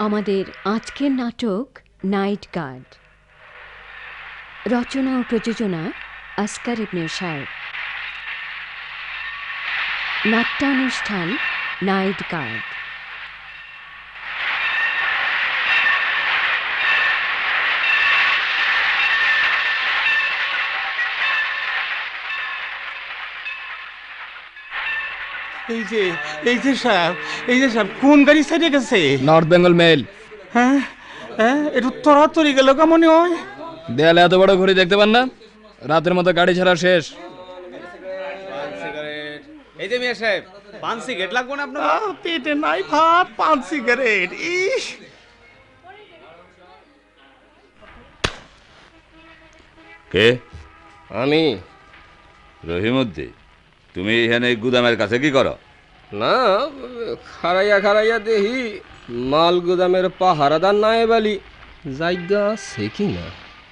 আমাদের আজকের নাটক নাইট গার্ড, রচনা ও প্রযোজনা আসকার ইবনে সায়েব, নাট্যানুষ্ঠান নাইট গার্ড। এই যে সাহেব কোন গাড়ি সাইডে গেছে? North Bengal mail. হ্যাঁ হ্যাঁ, একটু তড়াতড়ি গেল কেমন হয়? দেয়ালে এত বড় ঘড়ি দেখতে পান না? রাতের মতো গাড়ি ছাড়া শেষ। এই যে মিয়া সাহেব, পান সিগারেট লাগবো না আপনার? পেটে নাই ভাত, পান সিগারেট। ইস, কে? আমি রহিমউদ্দিন, তুমি এখানে গুদামের কাছে কি করো? না, খারাইয়া খারাইয়া দেহি মাল গুদামের পাহারাদার নায়েব আলী জায়গা আছে কি না।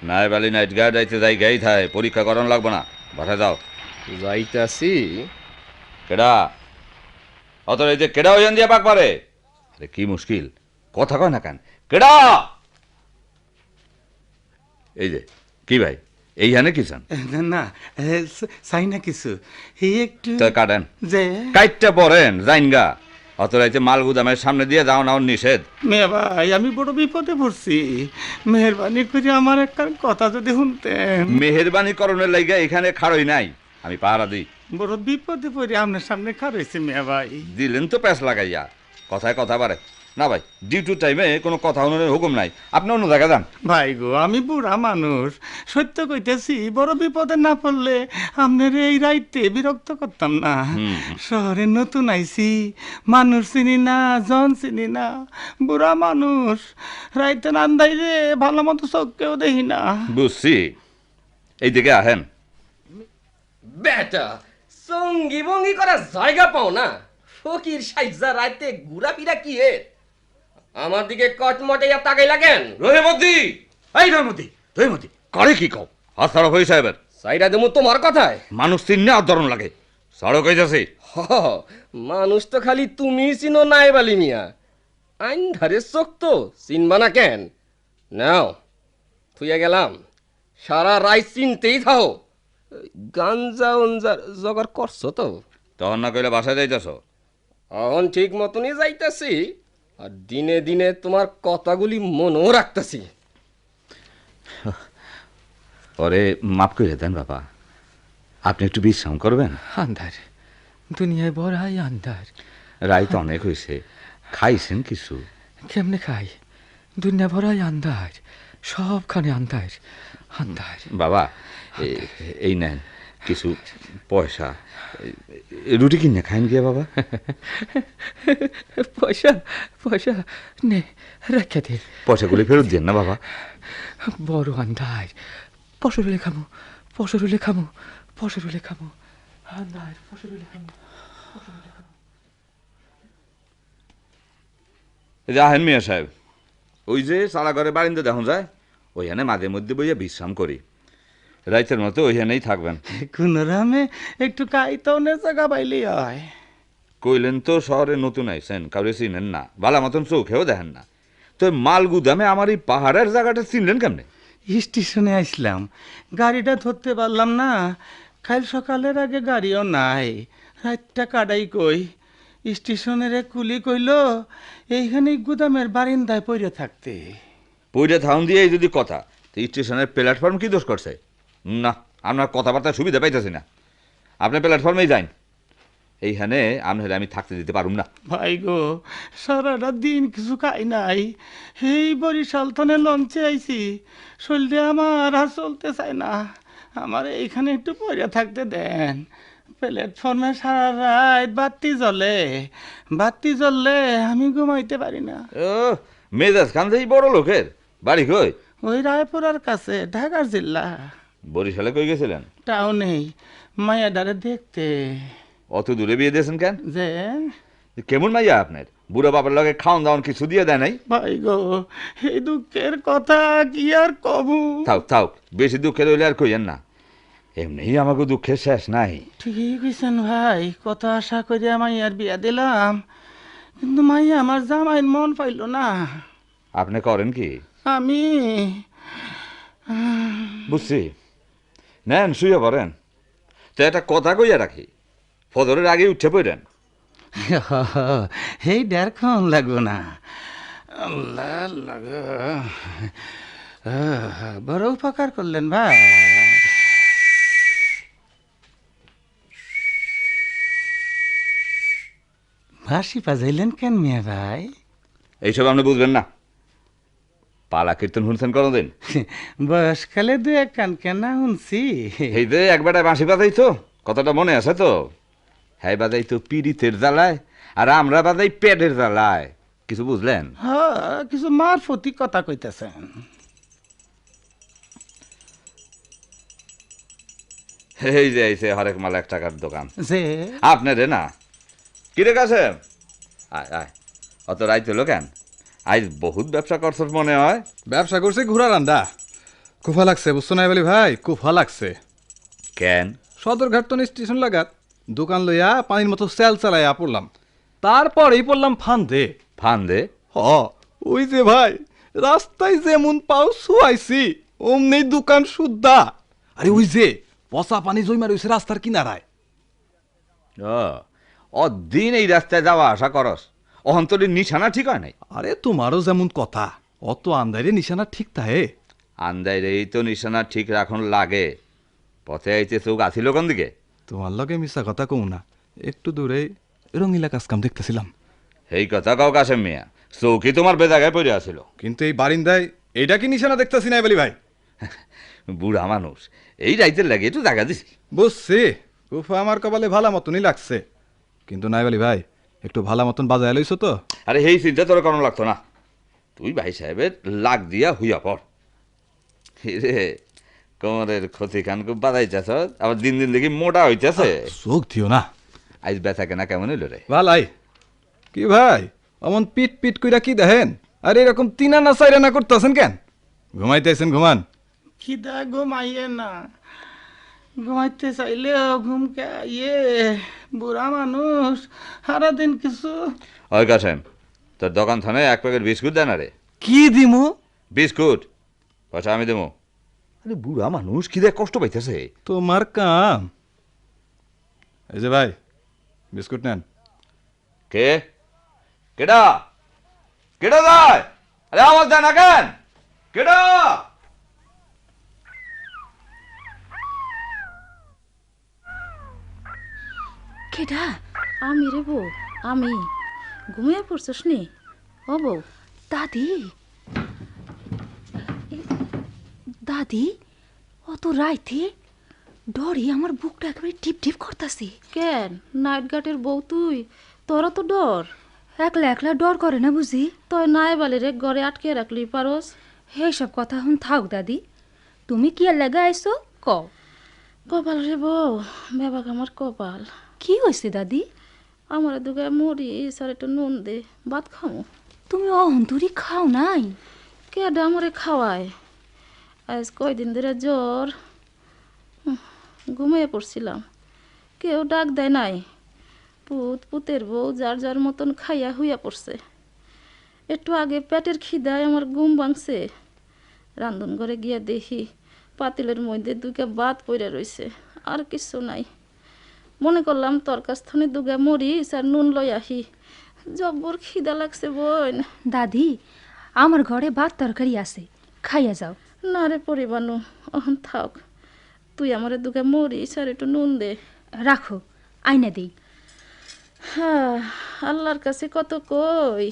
নায়েব আলী নাইট গার্ড আইতে জায়গায় থায়, পরীক্ষা করানো লাগবো না, বাসায় যাও। যাইতাছি। কেডা অত এই যে কেডা ওইখান দিয়ে পাক পারে? আরে কি মুশকিল, কথা কয় না কেন? কেডা? এই যে কি ভাই, এইখানে কি চান? না চাই না কিছু, এই একটু তো কাটেন, যে কাইটটা পড়েন জাইনগা। অত রাইতে মাল গুদামের সামনে দিয়ে যাও না, নিষেধ। মেয়ে ভাই, আমি বড় বিপদে পড়ছি, মেহরবানি করে আমার একটা কথা যদি শুনতেন। মেহেরবানি করণের লাইগা এখানে খাড়ই নাই, আমি পাহারা দিই। বড় বিপদে পড়ে আপনার সামনে খারইছে মেয়ে ভাই। দিলেন তো প্যাঁচ লাগাইয়া, কথায় কথা বাড়ে না ভাই। ডিউটির টাইমে কোনো কথা অনুনের হুকুম নাই, আপনি অন্য জায়গা যান। ভাই গো, আমি বুড়া মানুষ, সত্য কইতেছি, বড় বিপদে না পড়লে আপনার এই রাইতে বিরক্ত করতাম না। শহরে নতুন আইছি, মানুষ চিনি না, জন চিনি না, বুড়া মানুষ, রাইতে নান্দাই রে ভালো মতো চোখকেও দেখি না। বুঝছি, এই দিকে আহেন। বেটা সঙ্গী ভঙ্গি করার জায়গা পাও না, ফকির সাইজা রাইতে ঘুরা ফিরা কি হে? আমার দিকে কটমটাইয়া তাকাই লাগেন। রহিমদ্দি, এই রহিমদ্দি করে কি কও? হাত সাড়ক হয়ে সাহেবের সাইরা দেমু তোমার কথায়। মানুষ চিনলে আর ধরন লাগে, সাড়ক হয়ে যাচ্ছে। হ, মানুষ তো খালি তুমি চিনো নায়েব আলী মিয়া, আইন ধারে চোখ তো চিনবা না কেন? নাও থুইয়া গেলাম, সারা রাই চিনতেই থাও। গাঞ্জা অঞ্জার জগার করছো তো? তখন না কইলে বাসায় যাইতেছ? এখন ঠিক মতনই যাইতাছি, আর দিনে দিনে তোমার কথাগুলি মনেও রাখতাছি। পরে মাফ করে দেন বাবা, আপনি একটু বিশ্রাম করবেন। আন্ধার, দুনিয়ায় বড়াই আন্ধার। রাইত অনেক হয়েছে, খাইছেন কিছু? কেমনে খাই? দুনিয়া ভরাই আন্ধার, সবখানে আন্ধার আন্ধার। বাবা এই নেন কিছু পয়সা, রুটি কিনে খাইন গিয়ে বাবা। পয়সা পয়সা নে, রেখে দে। পয়সাগুলি ফেরত দেন না বাবা। বড় আন্ধার, পশরুলে খামো, পশরুলে খামো, পশরুলে খামো, আন্ধার পশরুলে খামো। যাহেন মিয়া সাহেব, ওই যে সারা ঘরে বারিন্দা দেখুন যায়, ওইখানে মাঝে মধ্যে বইয়া বিশ্রাম করি। রাইতের মতো ওইখানেই থাকবেন। কোন রামে একটু কাইতনে জায়গা পাইলেই হয়। কইলেন তো শহরে নতুন আইছেন, কাউরে চিনেন না, বালা মতন চোখেও দেখেন না, তো মাল গুদামে আমার এই পাহাড়ের জায়গাটা চিনলেন কেমনে? স্টেশনে আসলাম, গাড়িটা ধরতে পারলাম না, কাল সকালের আগে গাড়িও নাই, রাতটা কাটাই কই। স্টেশনের এক কুলি কইল এইখানে গুদামের বারিন্দায় পড়ে থাকতে। পইরে থাউন দিয়ে এই যদি কথা, তো স্টেশনের প্ল্যাটফর্ম কি দোষ করছে? না, আপনার কথাবার্তা সুবিধা পাইতেছি না, আপনি প্ল্যাটফর্মেই যান, এইখানে আপনার আমি থাকতে দিতে পারুম না। ভাই গো, সারাটা দিন কিছু খাই নাই, এই বরিশাল থনে লঞ্চে আইছি, শরীরে আমার আর চলতে চায় না, আমার এইখানে একটু পড়ে থাকতে দেন। প্ল্যাটফর্মে সারা রাত বাতি জ্বললে আমি ঘুমাইতে পারি না। ও মেজাজ কান্দেই বড় লোকের, বাড়ি কই? ওই রায়পুরার কাছে, ঢাকার জিল্লা। বরিশালে কই গেছিলেন? টাউনেই মায়াডারে দেখতে। অত দূরে বিয়ে দিয়েছেন কেন? যে কেমন মাইয়া আপনার? বুড়ো বাবার লগে খাওয়ান দাওয়ান কিছু দিয়ে দেয় নাই? ভাই গো, এই দুঃখের কথা কি আর কবু। থাক বেশি দুঃখের হইলে আর কইয়েন না, এমনি আমাকে দুঃখের শেষ নাই। ঠিকই কইছেন ভাই, কত আশা করে মাইয়ার বিয়া দিলাম, কিন্তু মাইয়া আমার জামাইয়ের মন পাইল না। আপনি করেন কি? আমি বুঝছি, নেন শুয়ে পড়েন। তো একটা কথা কইয়া রাখি, ফজরের আগে উঠে পড়েন। এই দেড়ক্ষণ লাগবো না। আল্লাহ লাগো, বড় উপকার করলেন ভাই। বাঁশি বাজাইলেন কেন মিয়া ভাই? এইসব আপনি বুঝবেন না। পালা কীর্তন শুনছেন কোনোদিন? বয়সকালে দু এক কান কেনা শুনছি। এই যে একবারে বাঁশি বাজাইতো, কথাটা মনে আছে তো? হ্যাঁ, বাজাইতো পিড়িতের জ্বালায়, আর আমরা বাজাই পেটের জ্বালায়। কিছু বুঝলেন? হ্যাঁ, কিছু মারফতি কথা কইতেছেন। এই যে এইছে হরেক মাল 1 টাকার দোকান যে আপনারে না। কিরে কাছে আয় আয়, অত রাইত হলো কেন? আজ বহুত ব্যবসা করছস মনে হয়। ব্যবসা করছে ঘোড়া রান্দা, কুফা লাগছে বুঝছো না বলি ভাই, কুফা লাগছে। কেন? সদরঘাট তো স্টেশন লাগাত দোকান লইয়া পানির মতো সেল চালাইয়া পড়লাম, তারপরেই পড়লাম ফান্দে। ফান্দে? হ, ওই যে ভাই রাস্তায় যেমন পাও শুয়াইছি অমনি দোকান শুদ্ধা। আরে ওই যে পচা পানি জমা রয়েছে রাস্তার কিনারায়। ও, অদিন এই রাস্তায় যাওয়া আসা করস, অহন্তরের নিশানা ঠিক হয় নাই? আরে তোমারও যেমন কথা, অত আন্দারে নিশানা ঠিক তাহে। আন্দাই রেই তো নিশানা ঠিক রাখন লাগে। পথে আইতে চোখ আছিল কোন দিকে? তোমার লগে মিশা কথা কও না, একটু দূরে রঙিলা কাজ কাম দেখতেছিলাম। এই কথা কাউ কাশেম মিয়া, চৌকি তোমার বেজাগায় পড়ে আছিল। কিন্তু এই বারিন্দায় এইটা কি নিশানা দেখতেছি না বলি ভাই? বুড়া মানুষ, এই রাইতের লাগে একটু জায়গা দিছি। বুঝছি, কুফা আমার কপালে ভালো মতনই লাগছে, কিন্তু নাই বলি ভাই একটু ভালো মতন বাজায় লইছো তো। আরে এই চিন্তা তোর কোনো লাগতো না, তুই ভাই সাহেবের লাগ দিয়া হুইয়া পড়। রে কোমরের ক্ষতি খান খুব বাজাইতেছ, আবার দিন দিন দেখি মোটা হইতেছে। চোখ দিও না। আজ বেচা কেনা কেমন হইল রে? ভালাই কি ভাই, অমন পিট পিট কইরা কি দেখেন? আর এরকম তিনা না চাইরা না করতেছেন কেন? ঘুমাইতেছেন, ঘুমান। খিদা ঘুমাইয়ে না, ঘুমাইতে চাইলেও ঘুমকে বুড়া মানুষ সারাদিন কিছু। ওই কাসেম, তোর দোকান থানে 1 প্যাকেট বিস্কুট দেন। রে কি দিমু? বিস্কুট পয়সা আমি দেবো। আরে বুড়া মানুষ কি দেখ কষ্ট পাইতেছে। তোমার কাম। এই যে ভাই বিস্কুট নেন। কে কেডা কেডা যায়? আরে আওয়াজ দেন না কেন? কেডা? কেডা? আমি রে বউ, আমি। ঘুমিয়ে পড়ছস নি? ও বউ, দাদি, দাদি, অত রাইতে ডরে আমার বুকটা একেবারে টিপ টিপ করতেছে। কেন নাইট গার্ডের বউ তুই, তোরা তো ডর। একলা একলা ডর করে না বুঝি? তুই নাই বালে রে ঘরে আটকে রাখলি পারস। এইসব কথা এখন থাক দাদি, তুমি কি আর লেগে আইসো কও। কপাল রে বউ, বেবাক আমার কপাল। কি হয়েছে দাদি? আমার দুগায় মরি, স্যার একটু নুন দে, ভাত খামো। তুমি অহন্তরি খাও নাই? কেডা আমারে খাওয়ায়? আজ কয়দিন ধরে জ্বর, ঘুমিয়ে পড়ছিলাম, কেউ ডাক দেয় নাই। পুতের বউ যার যার মতন খাইয়া হইয়া পড়ছে। একটু আগে পেটের খিদায় আমার ঘুম ভাঙছে। রান্ধন ঘরে গিয়া দেখি পাতিলের মধ্যে 2 কাপ ভাত পইরা রইছে, আর কিছু নাই। মনে করলাম তোর কাছ থেকে 2 গা মরিচ আর নুন লই আহি, জব্বর খিদা লাগছে বোন। দাদি, আমার ঘরে ভাত তরকারি আছে, খাইয়া যাও। না রে পরিবানু, অহন থাক, তুই আমার 2 গা মরিচ আর একটু নুন দে। রাখো, আইনা দেই। হ্যাঁ, আল্লাহর কাছে কত কই,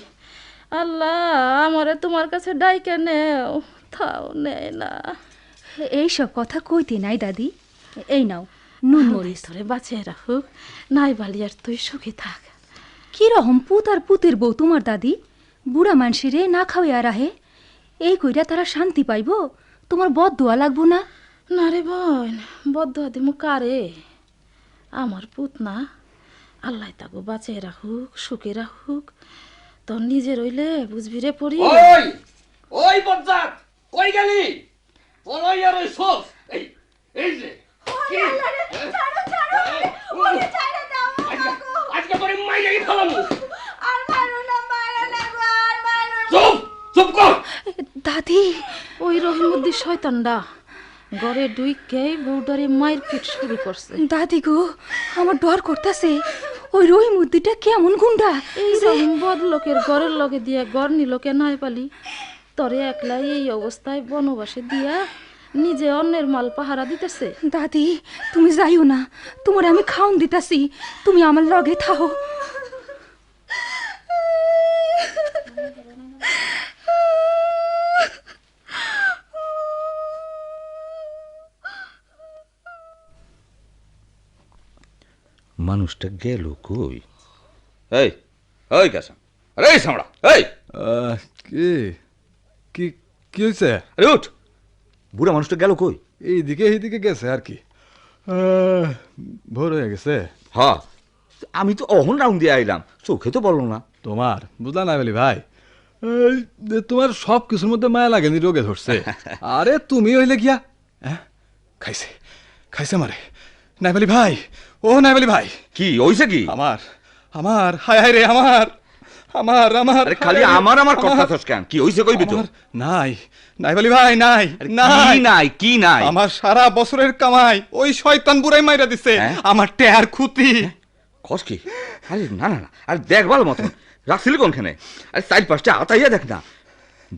আল্লাহ আমারে তোমার কাছে ডাইকে নেও, থাও নেয় না। এইসব কথা কইতে নাই দাদি, এই নাও নুন মরিচ। তোরে বাঁচিয়ে রাখুক, নাই বালি আর তুই সুখী থাক। কিরকম পুত আর পুতের বউ তোমার দাদি? বুড়া মানুষেরে না খাওয়া রাহে, এই কইরা তারা শান্তি পাইব? তোমার বদ দোয়া লাগবো না? না রে বোন, বদুয়া দিমু কারে? আমার পুত না, আল্লাহ তাকে বাঁচিয়ে রাখুক, সুখে রাখুক। তোর নিজে রইলে বুঝবি রে পড়ি। ওই ওই বজ্জাত, কই গেলি? পলই আর ওই সোস, এই এই যে কি? আজকে তোরে মাইরে ফেলাম। চুপ চুপ কর। শয়তানডা ঘরে ডুইকে বউডারে মায়ের পিট শুরু করছে। দাদি গো, আমার ডর করতেছে। ওই রহিম উদ্দিটা কেমন গুন্ডা! এই বদ লোকের ঘরের লগে দিয়া ঘর নিলোকে নাই পালি, তরে একলাই এই অবস্থায় বনবাসে দিয়া নিজে অন্যের মাল পাহারা দিতেছে। দাদি, তুমি যাইও না, তোমার আমি খাওন দিতাছি, তুমি আমার লগে থাও। মানুষটা গেল কই? এই ওই কাসাম, আরে এই সামড়া, এই কি কি কি হয়েছে? আরে উঠ, বুড়া মানুষটা গেল কই? এইদিকে এইদিকে গেছে আর কি। ভোর হয়ে গেছে। হ্যাঁ, আমি তো অহন রাউন্ড দিয়ে আইলাম, চোখে তো বললো না। তোমার বুঝলা না বলি ভাই, এই যে তোমার সব কিছুর মধ্যে মায়া লাগেনি, রোগে ধরছে। আরে তুমি হইলে গিয়া খাইছে খাইছে মারে। নাই বলি ভাই, ও নাই বলি ভাই, কি হইছে কি? আমার আমার হায় হায় রে, আমার আমার আমার আরে খালি আমার আমার কথা থস কেন? কি হইছে কইবি তো? নাই নাই বলি ভাই, নাই নাই নাই কি নাই? আমার সারা বছরের কামাই ওই শয়তান বুড়াই মাইরা দিছে। আমার টেয়ার খুতি। কস কি? আরে না না না, আরে দেখবার মতন রাখছিলি কোনখানে? আরে সাইড পাশটা আতাইয়া দেখ না।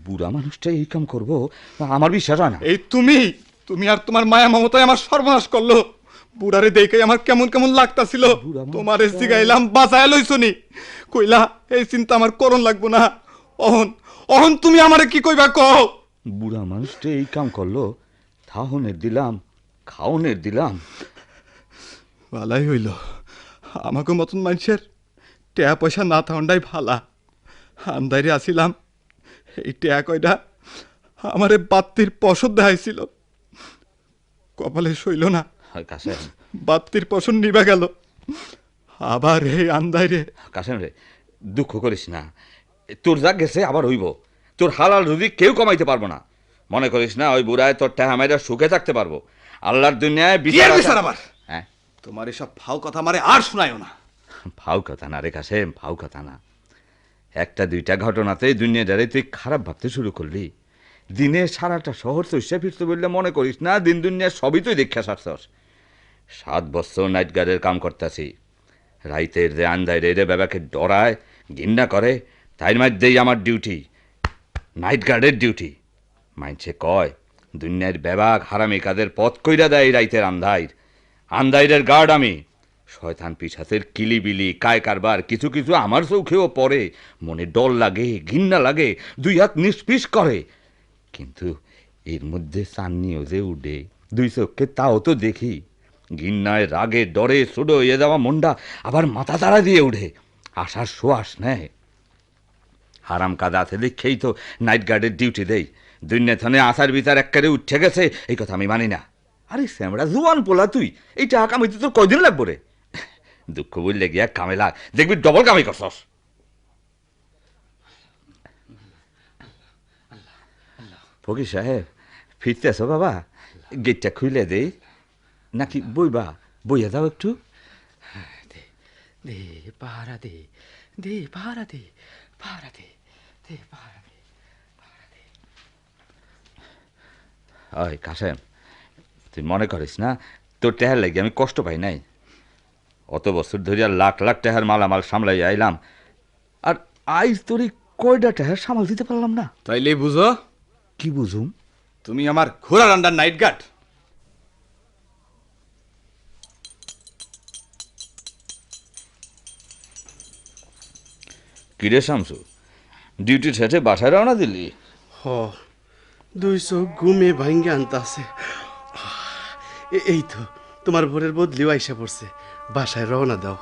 বুড়া মানুষটা এই কাম করবো আমার বিশ্বাস হয় না। এই তুমি তুমি আর তোমার মায়া মমতায় আমার সর্বনাশ করলো। বুড়ারে দেখে আমার কেমন কেমন লাগতাছিল। তোমার জিগাইলাম, বাঁচায় লইছনি, কইলা এই চিন্তা আমার করণ লাগবো না। অহন অহন তুমি আমারে কি কইবা কও? বুড়া মানুষটা এই কাম করলো, থাহনের দিলাম, খাওনের দিলাম। ভালাই হইল, আমাকে মতন মানুষের টেয়া পয়সা না থাকন্ডাই ভালা। আন্দাইরে আসিলাম, এই টেয়া কয়টা আমারে বাত্তির পশদ দেখাইছিল, কপালে সইল না। কাসেম, বাত্তির পশন নিবা গেল, আবার এই আন্দাইরে। কাসেম রে, দুঃখ করিস না, তোর যা গেছে আবার হইব। তোর হালাল রুজি কেউ কমাইতে পারবো না। মনে করিস না ওই বুড়ায় তোর টেহা মাইরা সুখে থাকতে পারবো। আল্লাহর দুনিয়ায় বিচার আবার। হ্যাঁ, তোমার এসব ফাও কথা মারে আর শোনায়ও না। ফাউ কথা না রে কাসেম, ফাউ কথা না। একটা দুইটা ঘটনাতেই দুনিয়াটারে তুই খারাপ ভাবতে শুরু করলি। দিনে সারাটা শহর চইসা ফিরতে বললে মনে করিস না দিন দুনিয়া সবই তুই দেখা সারছস। 7 বছর নাইট গার্ডের কাম করতেছি। রাইতের যে আন্দায় রে বাবাকে ডরায় ঘৃণা করে, তাই মধ্যেই আমার ডিউটি, নাইট গার্ডের ডিউটি। মাইনছে কয় দুনিয়ার বেবাক হারামি কাদের পথ কইরা দেয় রাইতের আন্ধাইর। আন্দাইরের গার্ড আমি। শয়তান পিছাতের কিলিবিলি কায় কারবার কিছু কিছু আমার চোখেও পড়ে। মনে ডর লাগে, ঘৃণা লাগে, 2 হাত নিষ্পিস করে। কিন্তু এর মধ্যে চাননিও যে উঠে 2 চোখকে, তাও তো দেখি। ঘৃণায় রাগে ডরে ছোট হয়ে যাওয়া মনটা আবার মাথা তাড়া দিয়ে উঠে, আসার শোয়াস নেয়। হারাম কাদা আছে দেখেই তো নাইট গার্ডের ডিউটি দেই। দুনিয়া থানে আসার বিচার একবারে উঠে গেছে, এই কথা আমি মানি না। আরে স্যামড়া জুয়ান পোলা তুই, এই টাকা কামাইতে তোর কয়দিন লাগবো রে? দুঃখ বললে গিয়া কামে লাগ, দেখবি ডবল কামাই করছস। ফকির সাহেব ফিরতেছ বাবা? গেটটা খুলে দেই নাকি বইবা? বইয়া যাও একটু। দে দে পাহারা দে, দে পাহারা দে, পাহারা দে, দে পাহারা দে, পাহারা দে। ওই কাসেম, তুই মনে করিস না তোর টেহার লাগি আমি কষ্ট পাই নাই? অত বছর ধরিয়া লাখ লাখ টেহার মালামাল সামলাই আইলাম, আর আইজ তোর এই কয়টা টেহার সামাল দিতে পারলাম না। তাইলে বুঝো? কি বুঝুম? তুমি আমার ঘোড়ার আন্ডার নাইট গার্ড। কিরে শামসু, ডিউটি শেষে বাসায় রওনা দিলি? হ, 2 চোখ ঘুমে ভাঙ্গে আনতাছে। এই তো তোমার ভোরের বদলিও আইসা পড়ছে, বাসায় রওনা দাও।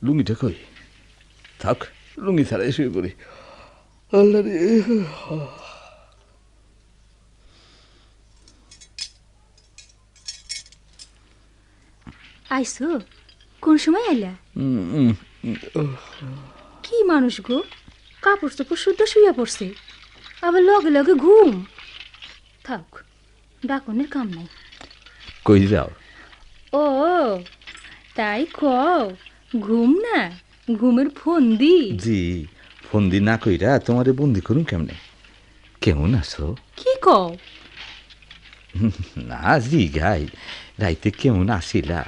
লুঙ্গিটা কই? থাক, লুঙ্গি ছাড়াই শুয়ে পড়ি। আল্লাহ রে। আইসো কোন সময় আইলা? কি মানুষ গো, কাপড় চোপড় শুদ্ধ শুয়ে পড়ছে, আবার লগে লগে ঘুম। থাক, ডাকনের কাম নাই। কই যাও? ও তাই কও, ঘুম না, ঘুমের ফন্দি। জি, ফন্দি না কইরা তোমারে বন্দি করুন কেমনে? কেমন আছো? কি কও? না জি গাই, রাইতে কেমন আসিলা?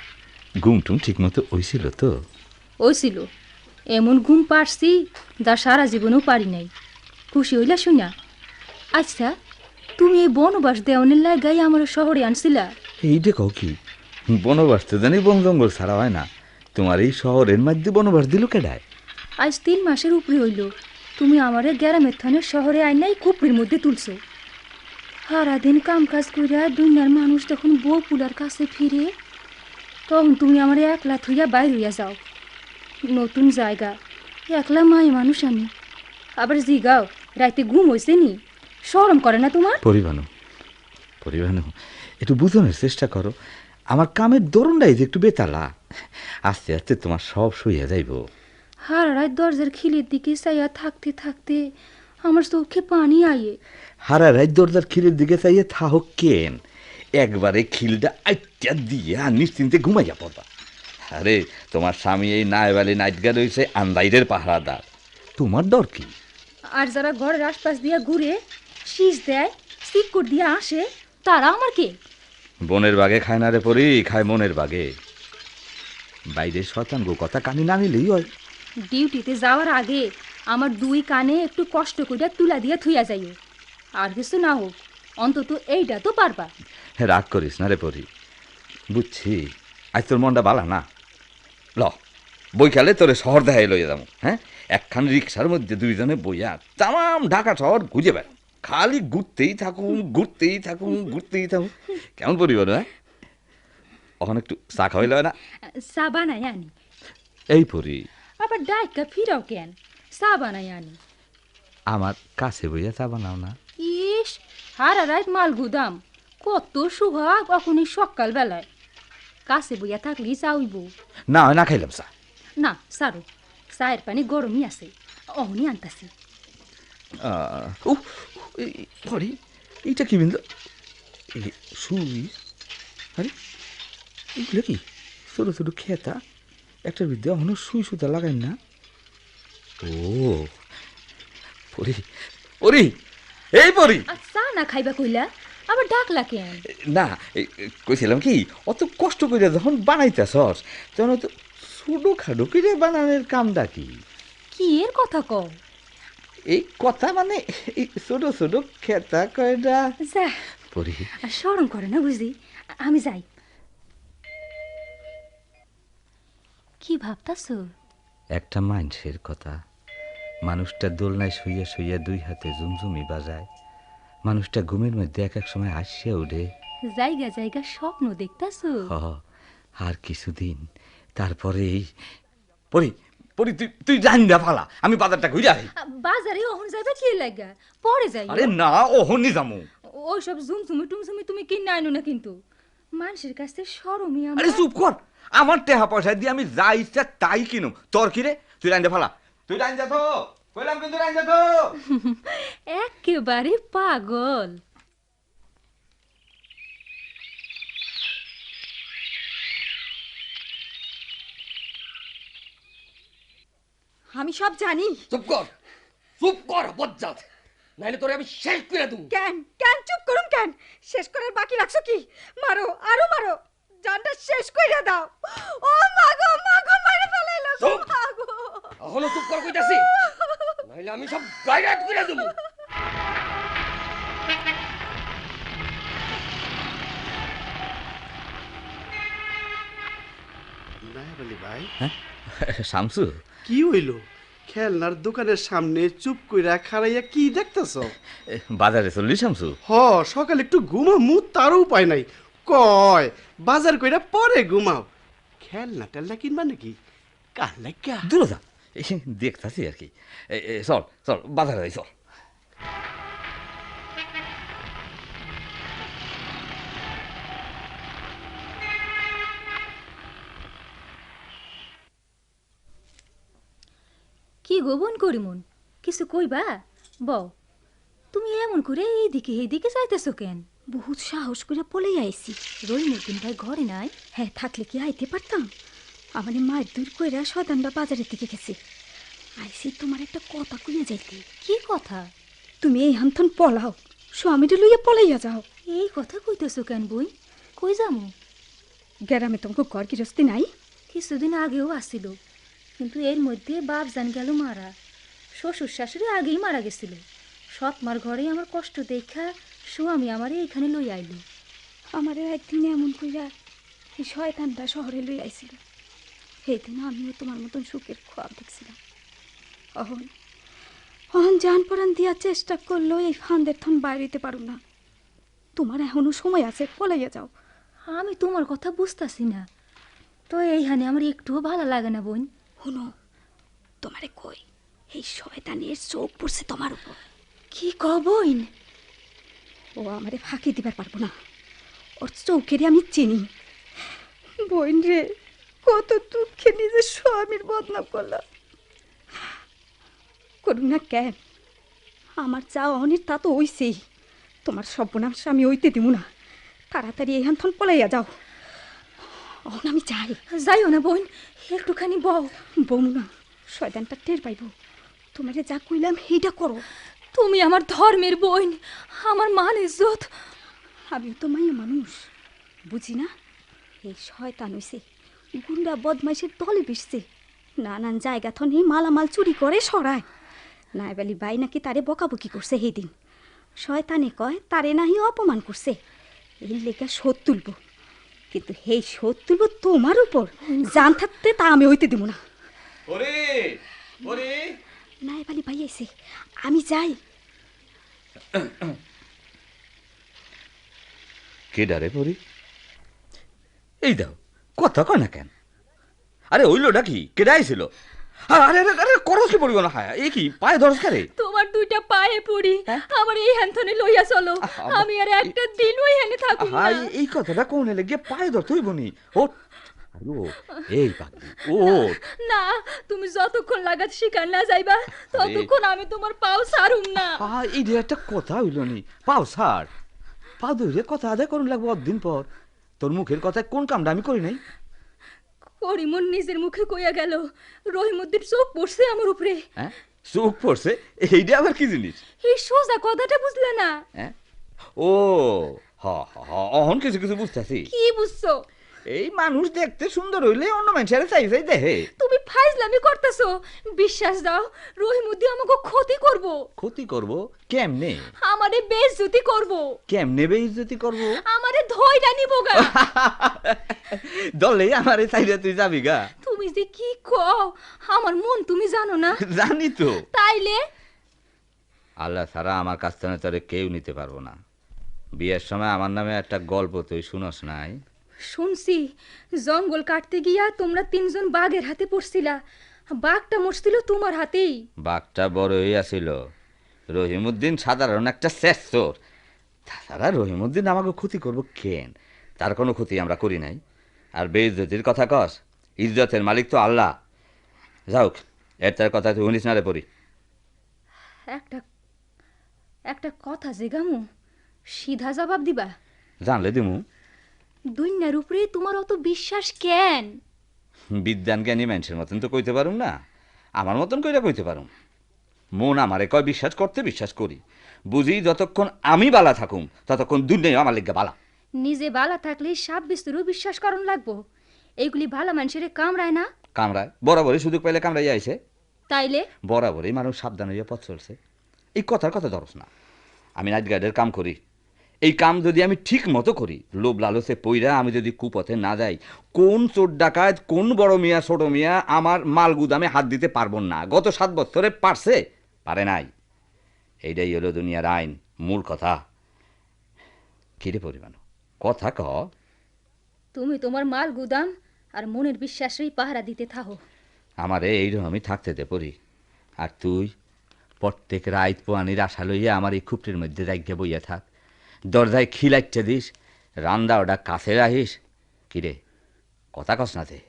ঘুম টুম ঠিক মতো হইছিল তো? ওইছিল, এমন ঘুম পারছি যা সারা জীবনেও পারি নাই। খুশি হইলা শুনা? আচ্ছা, তুমি এই বনবাস দেওয়ানের লাগাই আমার শহরে আনছিলা? এই দেখো কি, বনবাস তো জানি বন জঙ্গল ছাড়া হয় না, তোমার এই শহরের মধ্যে বনবাস দিল কেডায়? আজ 3 মাসের উপরে হইল তুমি আমারে গ্রামের থানের শহরে আইনাই কুপড়ির মধ্যে তুলছো। সারাদিন কাম কাজ কইরা দুনিয়ার মানুষ যখন বউ পুলার কাছে ফিরে, তখন তুমি আমার একলা থইয়া বাইর হইয়া যাও। নতুন জায়গা, একলা মাই মানুষ আমি। আবার জিগাও রাইতে ঘুম হইছে নি? শরম করে না তোমার? পরিবানু একটু বুঝানোর চেষ্টা করো, আমার কামের দরুনটাই যে একটু বেতালা, আস্তে আস্তে তোমার সব সইয়া যাইব। হারা রাত দরজার খিলের দিকে চাইয়া থাকতে থাকতে আমার চোখে পানি আইয়ে। হারা রাত দরজার খিলের দিকে চাইয়ে থাহক কেন, একবারে খিলটা আইটা দিয়া নিশ্চিন্তে ঘুমাইয়া পড়বা। আরে তোমার স্বামী এই নাইবালি নাইটগা রয়েছে আন্দাইরের পাহারাদার, তোমার ডর কি? আর যারা ঘরের আশপাশ দিয়া ঘুরে শীষ দেয়, সিক্কুর দিয়া আসে, তারা আমার কে? বনের বাগে খায় না রে পরি, খায় মনের বাগে। বাইরে শতান গো কথা কানে না নিলেই হয়। ডিউটিতে যাওয়ার আগে আমার 2 কানে একটু কষ্ট করে তুলা দিয়ে থুইয়া যাইও। আর কিছু না হোক, অন্তত এইটা তো পারবা। রাগ করিস না রে পরি, বুঝছি আজ তোর মনটা বালা না। ল বইকালে তোরে শহর দেখাই লইয়া যাবো। হ্যাঁ, একখান রিক্সার মধ্যে দুইজনে বইয়া তামাম ঢাকা শহর খুঁজে বেড়া, খালি ঘুরতেই থাকুন ঘুরতেই থাকুন ঘুরতেই থাকুন। কেমন পরিবার? হ্যাঁ, ওখানে একটু চা খাওয়াইল না? চা বানাই আনি। এই পরি, আবার ডাইকা ফিরাও কেন? চা বানাই আনি। আমার কাছে বইয়া চা বানাও না? ইস, হারা রাত মাল গুদাম, কত সুহাগ অখনই সকাল বেলায়। কাছে বইয়া থাকলেই চা হইব। না না খাইলাম চা। না সারো, চায়ের পানি গরমই আছে, অহনি আনতাছি। পরি, এইটা কি বিন্দু? সুইচ? আরে এগুলো কি ছোটো ছোটো খেতা, একটার বিদ্যে এখনো সুই সুতা লাগাই না। ও পরি, পরি, এই পরি। চা না খাইবা কইলা, আবার ডাকলা কেন? না কইছিলাম কি, অত কষ্ট করে যখন বানাইতেছস তখন তো ছোটো খাটো করে বানানোর কামটা কি? কি এর কথা কও? এই কথা মানে এই ছোটো ছোটো খেতা কয়টা। যা পরি, শরম করে না বুঝি, আমি যাই। কি ভাবতাছ? একটা মানুষের কথা, মানুষটা দোলনায় শুইয়া শুইয়া 2 হাতে ঝুমঝুমি বাজায়, মানুষটা ঘুমের মধ্যে এক এক সময় হাসিয়া উঠে। জায়গা জায়গা স্বপ্ন দেখতাছ? আর কিছুদিন তারপরেই। পরি পরি, তুই জানি না ফালা, আমি বাজারটা ঘুরে আই। বাজারে ওহন যাইবা কি লাগা? পরে যাই। আরে না, ওহনি যামু। ওইসব জুমঝুমি টুমঝুমি তুমি কিনে আইনো না কিন্তু, মানুষের কাছে শরমই আমার। আরে চুপ কর, আমার টাকা পয়সা দিয়ে আমি যা ইচ্ছা তাই কিনুম, তোর কি রে? তুই রাইন্দা ফালা, তুই রাইন্দা তো কইলাম, কিন্তু রাইন্দা তো। একেবারে পাগল। আমি সব জানি। চুপ কর বজ্জাত, নাইলে তোরে আমি শেষ করে দেব। কেন কেন চুপ করুম কেন? শেষ করার বাকি রাখছো কি? মারো, আরো মারো, জানটা শেষ কইরা দাও। ও মাগো মাগো, মারে ফেলাইলো গো মাগো। এখনো চুপ কর কইতাছি, নাইলে আমি সব গায়রাত করে দেব। নাইবালি ভাই, শামসু, কি হইল? খেলনার দোকানের সামনে চুপ কইরা খাড়াইয়া কি দেখতেছ? বাজারে চললি শামসু? সকালে একটু ঘুমামু, তারও উপায় নাই। কয় বাজার কইরা পরে ঘুমাও। খেলনা টেলনা কিনবা নাকি? কার লাগা দূরে যা, দেখতাছি আর কি। চল চল বাজারে যাই, চল। কি গোবন করিমন কিছু কইবা? বউ, তুমি এমন করে এইদিকে যাইতেছো কেন? বহুত সাহস করে পলেই আইছি। রহিমউদ্দিন ভাই ঘরে নাই? হ্যাঁ, থাকলে কি আইতে পারতাম? আমার মায়ের দূর কইরা শয়তানটা বাজারের দিকে গেছে। আইসি তোমার একটা কথা কইয়া যাইতে। কি কথা? তুমি এই হামথন পলাও, স্বামীটা লইয়া পলাইয়া যাও। এই কথা কইতেছো কেন বই? কই যামু? গ্রামে তোমাকে ঘর গৃহস্থী নাই? কিছুদিন আগেও আসিল, কিন্তু এর মধ্যে বাপ জান গেল মারা। শ্বশুর শাশুড়ি আগেই মারা গেছিল। সৎ মার ঘরে আমার কষ্ট দেখা স্বামী আমারে এইখানে লই আইল। আমার একদিন এমন কইরা এই শয়তানটা শহরে লই আইছিল। সেই দিন আমিও তোমার মতন সুখের খোয়াব দেখছিলাম। অহন অহন জান পরান দিয়া চেষ্টা করলেও এই ফান্দের থন বাইরেতে পারো না। তোমার এখনো সময় আছে, পলাইয়া যাও। আমি তোমার কথা বুঝতাছি না, তো এইখানে আমার একটুও ভালো লাগে না বোন। শুনো, তোমারে কই, এই শয়তানের চোখ পড়ছে তোমার উপর। কি কবইন? ও আমারে ফাঁকি দিবার পারবো না, ওর চৌকেরে আমি চিনি। বোন রে, কত দুঃখে নিজের স্বামীর বদনাম করলাম। করুন না কেন? আমার যা অনির তা তো হইছেই। তোমার সর্বনাশ আমি হইতে দিব না। তাড়াতাড়ি এইখান থন পলাইয়া যাও। অহন আমি চাই। যাইও না বোন, একটুখানি বউ। বমু না, শয়তানটা টের পাইব। তোমারে যা কইলাম সেইটা করো। তুমি আমার ধর্মের বোন, আমার মান ইজ্জত। আমিও তো মাইয়া মানুষ, বুঝি না? এই শয়তান হইছে, গুন্ডা বদমাইশের দলে বিষছে। নানান জায়গা থনে মালামাল চুরি করে সরায়। নাইবালি বাই নাকি তারে বকাবকি করছে সেই দিন। শয়তানে কয় তারে নাহি অপমান করছে, এই লেখা শোধ তুলব। কিন্তু সেই শোধ তুলব তোমার উপর। জান থাকতে তা আমি হইতে দিব না। নাইবালি ভাই আইছে, আমি যাই। কে ডারে পড়ি? এই দাও, কথা কয় না কেন? আরে হইলোটা কি? কেডা আইছিল? আরে আরে আরে করস কি পড়িব না? হ্যাঁ, এই কি পায়ে ধরস কারে? তোমার দুইটা পায়ে পড়ি, আমার এই হ্যান্থনে লইয়া চলো। আমি আর একটা দিন ওই হ্যানে থাকুম না। হাই, এই কথাটা কোন এলে গিয়ে পায়ে ধরতে হইব নি? ও আরে ও, এই পাগলি ও। না, তুমি যতক্ষণ লাগাত শিকার না যাইবা ততক্ষণ আমি তোমার পাও ছাড়ুম না। এই যে একটা কথা হইল নি, পাও ছাড়। পা ধরে কথা আদায় করুন লাগবো অদিন পর। তোর মুখের কথায় কোন কামটা আমি করি নাই? করিমন নিজের মুখে কইয়া গেল রহিমউদ্দিন চোখ পড়ছে আমার উপরে। হ্যাঁ, চোখ পড়ছে? এইটা আবার কি জিনিস? এই সোজা কথাটা বুঝলে না? হ্যাঁ, ও হ হ, অহন কিছু কিছু বুঝতেছি। কি বুঝছো? এই মানুষ দেখতে সুন্দর হইলে অন্য মানুষের চাই চাই দেখে। তুমি ফাইজলামি করতেছো। বিশ্বাস দাও, রহিমউদ্দিন আমাকে ক্ষতি করব। ক্ষতি করব? কেমনে? আমারে বেইজ্জতি করব। কেমনে বেইজ্জতি করব? আমারে ধইরা নিব গা। দলে আমারে চাইলে তুই যাবি গা? তুমি যে কি কও, আমার মন তুমি জানো না? জানি তো। তাইলে আল্লাহ ছাড়া আমার কাছ থেকে তোরে কেউ নিতে পারবো না। বিয়ের সময় আমার নামে একটা গল্প তুই শুনস নাই? শুনছি, জঙ্গল কাটতে গিয়া তোমরা তিনজন বাঘের হাতে পড়ছিলা। বাঘটা মরছিল তোমার হাতেই। বাঘটা বড় হইয়াছিল। রহিমউদ্দিন সাধারণ একটা শেষর। তাছাড়া রহিমউদ্দিন আমাকে ক্ষতি করব কেন? তার কোনো ক্ষতি আমরা করি নাই। আর বেইজ্জতির কথা কস, ইজ্জতের মালিক তো আল্লাহ। যাওক, এর তার কথা তুই শুনিস না রে পড়ি। একটা কথা জিগামু, সিধা জবাব দিবা? জানলে দিমু। দুনিয়ার উপরে তোমার অত বিশ্বাস কেন? বিদ্যান জ্ঞানী মানুষের মতন তো কইতে পারুম না, আমার মতন কইরা কইতে পারুম। মন আমারে কয় বিশ্বাস করতে, বিশ্বাস করি। বুঝি যতক্ষণ আমি বালা থাকুম ততক্ষণ দুনিয়ায় আমার লিগা বালা। নিজে বালা থাকলে সাপ বিস্তুরও বিশ্বাস করন লাগবো। এইগুলি ভালা মানুষের কামড়ায় না? কামড়ায়, বরাবরই সুযোগ পাইলে কামড়াই আইছে। তাইলে বরাবরই মানুষ সাবধান হইয়া পথ চলছে। এই কথার কথা ধরস না। আমি নাইট গার্ডের কাম করি। এই কাম যদি আমি ঠিক মতো করি, লোভ লালসে পইরা আমি যদি কুপথে না যাই, কোন চোর ডাকাত, কোন বড় মিয়া ছোট মিয়া আমার মাল গুদামে হাত দিতে পারবো না। গত 7 বছরে পারছে? পারে নাই। এইটাই হলো দুনিয়ার আইন, মূল কথা। কিরে পরিমাণ কথা ক। তুমি তোমার মাল গুদাম আর মনের বিশ্বাসেই পাহারা দিতে থাকো। আমারে এইরকমই থাকতে দে পড়ি। আর তুই প্রত্যেক রাত পোয়ানির আশা লইয়া আমার এই খুপটির মধ্যে রাখিয়া বইয়া থাক, দরজায় খিলাইতে দিস, রান্দা ওটা কাছে রাখিস। কিরে কথা কস না তে?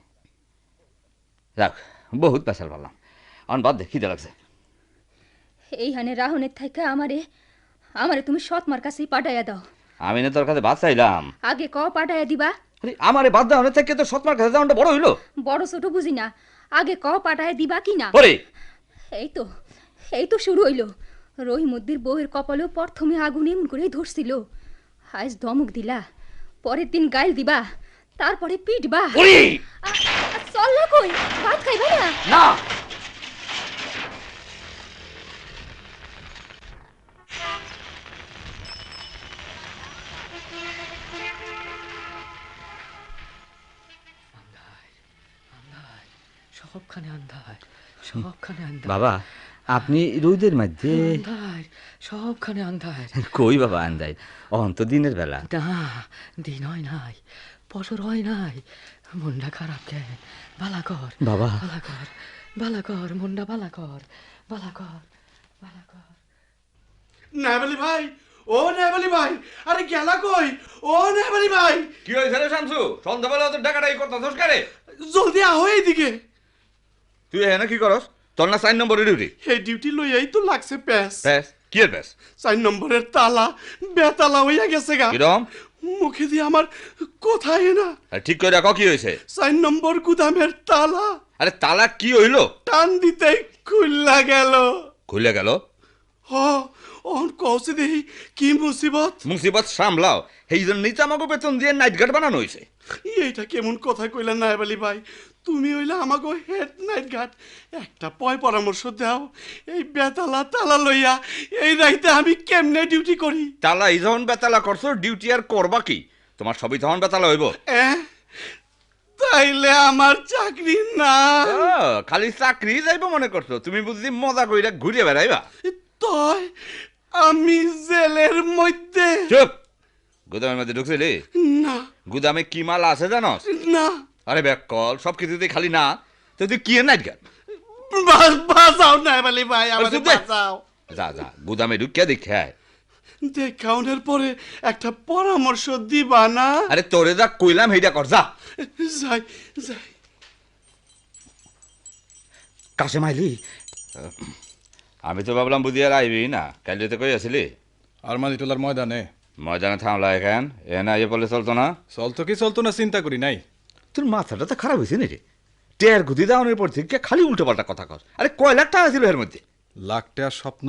যাক, বহুত পেশাল পারলাম, অন বাদ দে, খিদে লাগছে। এইখানে রাহনের থাইকা আমারে আমারে তুমি সৎমার কাছেই পাঠাইয়া দাও। আমি না তোর কাছে বাদ চাইলাম। আগে ক পাঠাইয়া দিবা। আরে আমারে বাদ দেওয়া থেকে তো সৎমার কাছে যাওয়াটা বড় হইলো। বড় ছোট বুঝি না, আগে ক পাঠাইয়া দিবা কি না। ওরে এই তো শুরু হইল। রহিমদ্দির বউয়ের কপালেও প্রথমে আগুন এমন করেই ধরছিল। আজ ধমক দিলা, পরের দিন গাইল দিবা, তারপরে পিটবা। চল না কই, ভাত খাইবা না? না, সবখানে আন্ধার, সবখানে আন্ধার। বাবা আপনি রোদের মধ্যে? আন্ধার, সবখানে আন্ধার। কই বাবা আন্দাই, অহন তো দিনের বেলা। না, দিন হয় নাই, বছর হয় নাই। মনটা খারাপ কেন? বালা কর বাবা। বালা কর, বালা কর, মনটা বালা কর, বালা কর, বালা কর। নাইবালি ভাই, ও নাইবালি ভাই, আরে গেলা কই? ও নাইবালি ভাই, কি হয়েছে রে শামসু? সন্ধ্যাবেলা তো ডাকাটাই করতাছস কারে? জলদি আহো এইদিকে। তুই এখানে কি করস? তোর না 4 নম্বরের ডিউটি? এই ডিউটি লইয়াই তো লাগছে প্যাস। ব্যাস, কি এর ব্যাস? 4 নম্বরের তালা বেতালা হইয়া গেছে গা। কিরম? মুখে দিয়ে আমার কোথায় না। আরে ঠিক করে রাখো, কি হয়েছে? 4 নম্বর গুদামের তালা আরে তালা কি হইলো? টান দিতেই খুললা গেল। খুলে গেল? হ, অন কৌছে দেহি কি মুসিবত। মুসিবত সামলাও, এই জন্যই তো আমাকে বেতন দিয়ে নাইট গার্ড বানানো হয়েছে। এইটা কেমন কথা কইলা নাইবালি ভাই? তুমি হইলে আমাকে হেড নাইট গার্ড, একটা পরামর্শ দাও। এই বেতালা তালা লইয়া এই রাইতে আমি কেমনে ডিউটি করি? তালা এই যখন বেতালা করছো, ডিউটি আর করবা কি? তোমার সবই তখন বেতালা হইব। তাইলে আমার চাকরি না। খালি চাকরি যাইব মনে করছো? তুমি বুঝলি মজা কইরা ঘুরিয়ে বেড়াইবা? তয় আমি জেলের মধ্যে? চুপ! গুদামের মধ্যে ঢুকছিলি? না। গুদামে কি মাল আছে জানোস? না। আরে ব্যাক কল, সব কিছুতে খালি না, তো তুই কি নাইট গার্ড? বাঁচাও নাইবালি ভাই, আমাকে বাঁচাও। যা যা, গুদামে ঢুকিয়া দেখে আয়। দেখাউনের পরে একটা পরামর্শ দিবা না? আরে তোরে যা কইলাম সেইটা কর, যা। যাই যাই। কাশে মাইলি? আমি তো ভাবলাম বুঝি আর আইবি না, কাল যেতে কই আসিলি? আরমাদি টোলার ময়দানে। ময়দানে থামলা এখান, এ না ইয়ে বলে চলতো না? চলতো কি চলতো না চিন্তা করি নাই। তোর মাথাটা তো খারাপ হয়েছে না রে? টের গুদি দাওয়ানোর পর থেকে খালি উল্টো পাল্টা কথা কর। আরে কয় লাখ টাকা ছিল এর মধ্যে? লাখ টাকার স্বপ্ন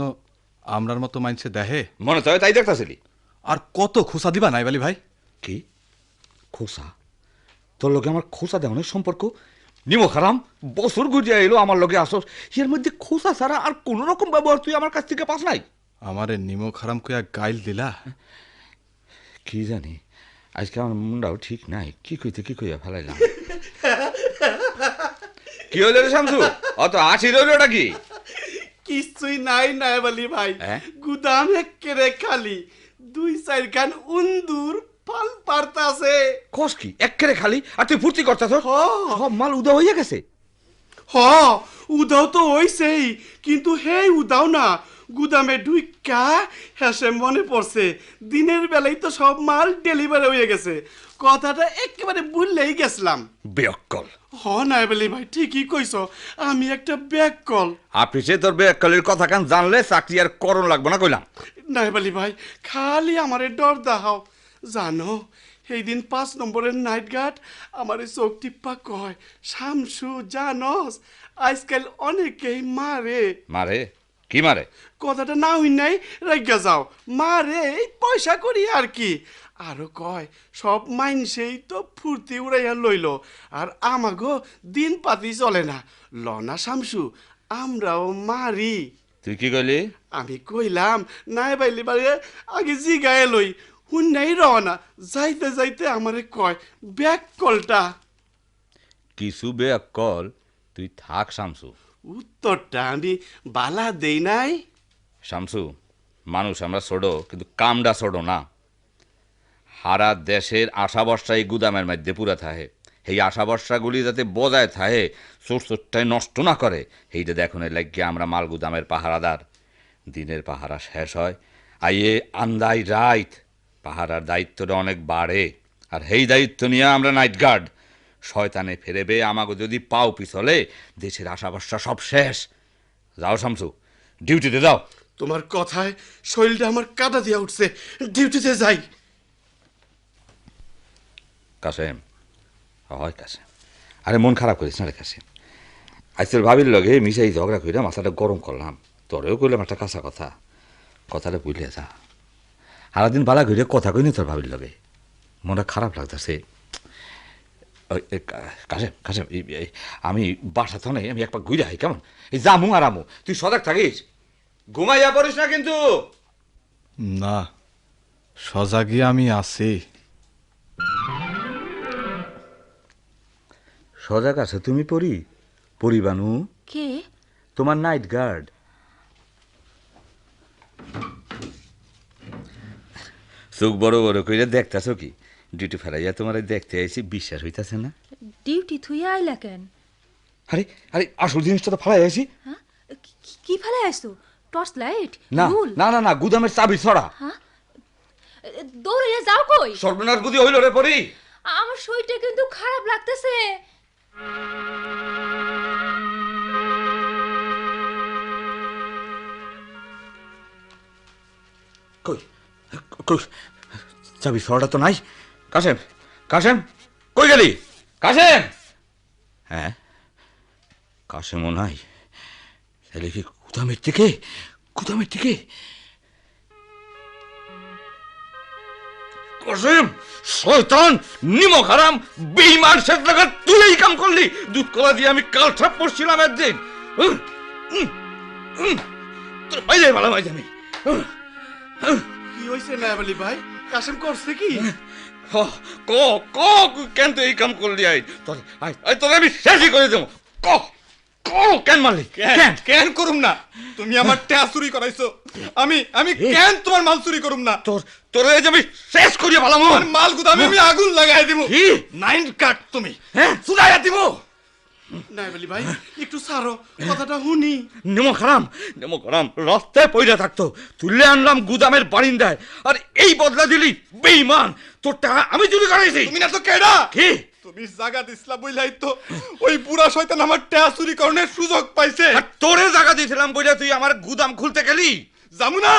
আমরার মতো মাইনছে দেহে? মনে তো হয় তাই দেখতাছিলি। আর কত খোসা দিবা নাইবালি ভাই? কি খোসা? তোর লগে আমার খোসা দেওয়ানোর সম্পর্ক? নিমো খারাম, বছর গুজিয়া এলো আমার লগে আসস, এর মধ্যে খোসা ছাড়া আর কোন রকম ব্যবহার তুই আমার কাছ থেকে পাস নাই? আমারে নিমো খারাম কইয়া গাইল দিলা? কি জানি, আজকে আমার মুন্ডাও ঠিক নাই, কি কইয়া ফেলাইলাম। কি হইল রে শামসু? অত হাসি রইল ওটা কি? কিছুই নাই নাইবালি ভাই, গুদাম একেরে খালি, 2-4 খান উন্দুর পাল পারতাছে। কস কি একেরে খালি, আর তুই ফুর্তি করতাছ? সব মাল উদা হইয়া গেছে। হ, উদাও তো হইছেই, কিন্তু হেই উদাও না, গুদামে ঢুইকা হেসে মনে পড়ছে দিনের বেলায় তো সব মাল ডেলিভারি হয়ে গেছে। কথাটা একেবারে ভুললেই গেছিলাম। বেয়াক্কল। হ নাইবালি ভাই, ঠিকই কইছ, আমি একটা ব্যাককল। আপনি সে তোর বেয়াক্কলের কথা কান জানলে চাকরি আর করণ লাগবো না কইলাম। নাইবালি ভাই, খালি আমারে ডর দাও। জানো, এই দিন 5 নম্বরের নাইট গার্ড আমারে চোখ টিপ্পা কয়, শামসু জানস আজকাল অনেকেই মারে। মারে? কি মারে? কথাটা না হই নাই রাইগা যাও। মারে এই পয়সা করি আর কি। আরো কয় সব মাইনসেই তো ফুর্তি উড়াইয়া লইল, আর আমাগো দিন পাতি চলে না। লনা শামসু, আমরাও মারি। তুই কি কইলি? আমি কইলাম নাই বাইলি বাড়ি আগে জিগায় লই, হুন্নাই রওনা। যাইতে যাইতে আমারে কয় ব্যাক কলটা। কিছু বেয়াক্কল, তুই থাক শামসু। উত্তরটা আমি বালা দেই নাই। শামসু, মানুষ আমরা ছোড়ো, কিন্তু কামটা ছোড়ো না। সারা দেশের আশা বর্ষা এই গুদামের মধ্যে পুরা থাকে, এই আশা ভরসাগুলি যাতে বজায় থাকে, চোরটাই নষ্ট না করে, এইটা দেখুন লাগিয়ে আমরা মালগুদামের পাহারাদার। দিনের পাহারা শেষ হয়, আইয়ে আন্দাই রাইত পাহারার দায়িত্বটা অনেক বাড়ে, আর সেই দায়িত্ব নিয়ে আমরা নাইট গার্ড। শয়তানে ফেরেবে আমাকে যদি পাও পিছলে, দেশের আশা ভরসা সব শেষ। যাও শামসু, ডিউটিতে যাও। তোমার কথায় শরীরটা আমার কাটা দিয়া উঠছে, ডিউটিতে যাই। কাসেম, হয় কাসেম, আরে মন খারাপ করিস না রে কাসেম। আজকের ভাবির লগে মিশাই ঝগড়া কইরা মাথাটা গরম করলাম, তোরেও কইলাম একটা কাঁচা কথা, কথাটা বুঝলে যা। সারাদিন বালা ঘুরে কথা কইনি তোর ভাবির লগে, মনটা খারাপ লাগতেছে। কাসেম কাসেম, আমি বাসা তো নেই, আমি একবার ঘুরে আই কেমন? এই জামু আর আমু, তুই সজাগ থাকিস, ঘুমাইয়া পড়িস না কিন্তু। না, সজাগই আমি আছি। সজাগ আছে তুমি পরিবানু, কে? তোমার নাইট গার্ড। চোখ বড় বড় কইরা দেখতেছ কি? ডিউটি ফেরাইয়া তোমার দেখতে আইছি, বিশ্বাস হইতাছে না? ডিউটি থুইয়া আইলা কেন? আরে আরে আসল জিনিসটা তো ফালাই আইছি। হ্যাঁ, কি ফেলে আসছো? Torch light? না না না না, গুদামের চাবি ছড়া। হ্যাঁ, দৌড়ে যাও কই? সর্বনাশ বুদ্ধি হইল রে পরি। আমার শরীরটা কিন্তু খারাপ লাগতেছে। কই কই চাবি ছড়াটা তো নাই। কাসেম কাসেম, কই গেলি কাসেম? হ্যাঁ, কাসেমও নাই, তাহলে কি গুদামের দিকে? কাসেম, শয়তান, নিমক হারাম, বেঈমান, শেষ লাগা তুই এই কাম করলি। দুধ কলা দিয়ে আমি কাল ছাপ পড়ছিলাম একদিন। তোর বাইরে ভালো মাইজ আমি। কি হয়েছে নায়াব আলী ভাই? কাসেম করছে কি? ক ক কেন তুই এই কাম করলি? তোর আমি শেষই করে দেবো। ক ক কেন মারলি? কেন করুম না? তুমি আমার ট্যাস চুরি করাইছো, আমি আমি কেন তোমার মাল চুরি করুম না? তোর আমি শেষ করিয়ে ভালো মাল গুদামে আমি আগুন লাগাই দিব। নাইন কাট তুমি, হ্যাঁ চুলাইয়া দিব। নায়াব আলী ভাই একটু ছাড়ো, কথাটা শুনি। নেমো খারাম রাস্তায় পয়লা থাকতো, তুলে আনলাম গুদামের বারিন্দায়, আর এই বদলা দিলি বেঈমান। তোর টাকা আমি চুরি করাইছি। তুমি না তো কেডা? কি তুমি জায়গা দিছিলা বইলাই তো ওই বুড়া শয়তান আমার ট্যাস চুরি করার সুযোগ পাইছে। আর তোরে জায়গা দিয়েছিলাম বইলা তুই আমার গুদাম খুলতে গেলি? যামু না?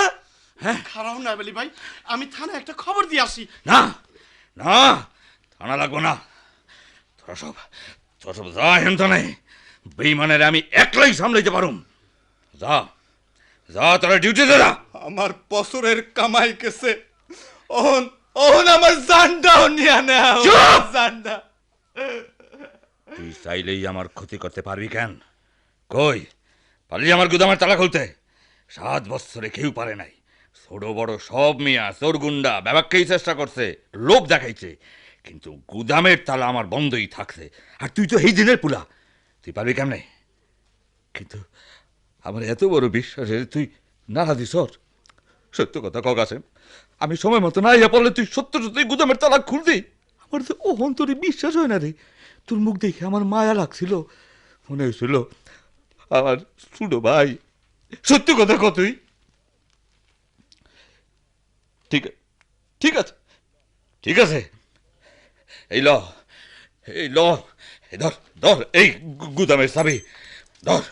হ্যাঁ, খারাপ নায়াব আলী ভাই, আমি থানায় একটা খবর দিয়ে আসি। না না, থানা লাগবো না। তোরা সব যা হেন নেই, বেঈমানের আমি একলাই সামলাইতে পারুম। যা যা, তোরা ডিউটিতে যা। আমার বছরের কামাই গেছে, ওহন ওহন আমার জানটাও নিয়ে নাও। চুপ! জানটা তুই চাইলেই আমার ক্ষতি করতে পারবি কেন? কই পারলি আমার গুদামের তালা খুলতে? 7 বছরে কেউ পারে নাই। ছোট বড় সব মিয়া চোর গুন্ডা ব্যাপারকেই চেষ্টা করছে, লোভ দেখাইছে, কিন্তু গুদামের তালা আমার বন্ধই থাকছে। আর তুই তো এই দিনের পুলা, তুই পারবি কেমনে? কিন্তু আমার এত বড় বিশ্বাসের তুই নাড়া দিস। সত্য কথা কক আছে, আমি সময় মতো না ইয়া পড়লে তুই সত্যই গুদামের তালা খুলতি। আমার তো ও অন্তরে বিশ্বাস হয় না রে। তোর মুখ দেখে আমার মায়া লাগছিল, মনে হয়েছিল আমার ছোট ভাই। সত্য কথা কতই ঠিক ঠিক আছে, এই ল এই ধর ধর এই গুদামের চাবি ধর,